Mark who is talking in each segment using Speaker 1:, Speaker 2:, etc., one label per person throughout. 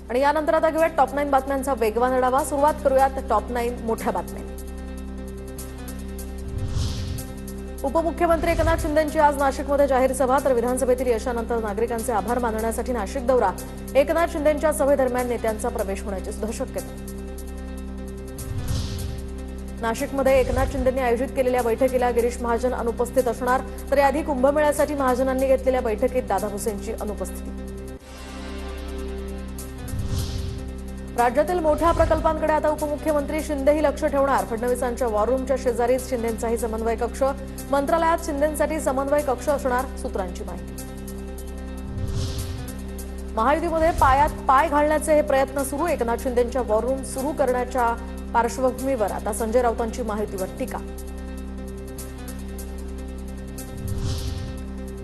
Speaker 1: आणि यानंतर आता घेऊयात टॉप 9 बातम्यांचा वेगवान आढावा। सुरुवात करूयात टॉप 9 मोठ्या बातम्या। उपमुख्यमंत्री एकनाथ शिंदेंची आज नाशिकमध्ये जाहीर सभा, तर विधानसभेतील यशानंतर नागरिकांचे आभार मानण्यासाठी नाशिक दौरा। एकनाथ शिंदेंच्या सभेदरम्यान नेत्यांचा प्रवेश होण्याची सुद्धा शक्यता। नाशिकमध्ये एकनाथ शिंदेंनी आयोजित केलेल्या बैठकीला गिरीश महाजन अनुपस्थित असणार, तर याआधी कुंभमेळ्यासाठी महाजनांनी घेतलेल्या बैठकीत दादा भुसेंची अनुपस्थिती। राज्यातील मोठ्या प्रकल्पांकडे आता उपमुख्यमंत्री शिंदेही लक्ष ठेवणार। फडणवीसांच्या वॉर रूमच्या शेजारीच शिंदेंचाही समन्वय कक्ष, मंत्रालयात शिंदेंसाठी समन्वय कक्ष असणार, सूत्रांची माहिती। महायुतीमध्ये पायात पाय घालण्याचे हे प्रयत्न सुरू। एकनाथ शिंदेंच्या वॉर रूम सुरू करण्याच्या पार्श्वभूमीवर आता संजय राऊतांची माहितीवर टीका।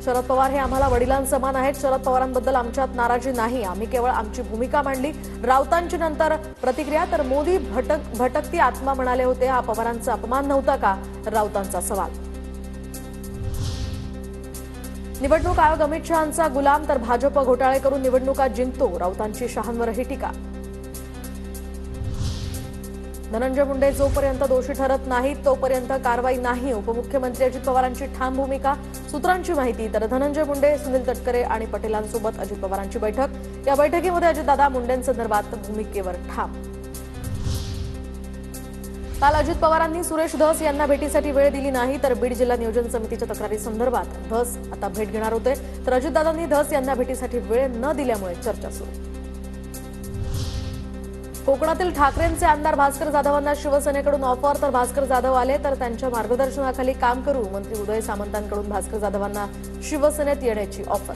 Speaker 1: शरद पवार हे आम्हाला वडिलांसमान आहेत। शरद पवारांबद्दल आमच्यात नाराजी नाही, आम्ही केवळ आमची भूमिका मांडली। राऊतांची नंतर प्रतिक्रिया, तर मोदी भटकती आत्मा म्हणाले होते, हा पवारांचा अपमान नव्हता का, राऊतांचा सवाल। निवडणूक आयोग अमित शहांचा गुलाम, तर भाजप घोटाळे करून निवडणुका जिंकतो, राऊतांची शहांवरही टीका। धनंजय मुंडे जोपर्यंत दोषी ठरत नाहीत तोपर्यंत कारवाई नाही, उपमुख्यमंत्री अजित पवारांची ठाम भूमिका, सूत्रांची माहिती। तर धनंजय मुंडे, सुनील तटकरे आणि पटेलांसोबत अजित पवारांची बैठक। या बैठकीमध्ये अजितदादा मुंडेंसंदर्भात भूमिकेवर ठाम। काल अजित पवारांनी सुरेश धस यांना भेटीसाठी वेळ दिली नाही, तर बीड जिल्हा नियोजन समितीच्या तक्रारीसंदर्भात धस आता भेट घेणार होते, तर अजितदादांनी धस यांना भेटीसाठी वेळ न दिल्यामुळे चर्चा सुरू। कोकणातील ठाकरेंचे आमदार भास्कर जाधवांना शिवसेनेकडून ऑफर, तर भास्कर जाधव आले तर त्यांच्या मार्गदर्शनाखाली काम करू, मंत्री उदय सामंतांकडून भास्कर जाधवांना शिवसेनेत येण्याची ऑफर।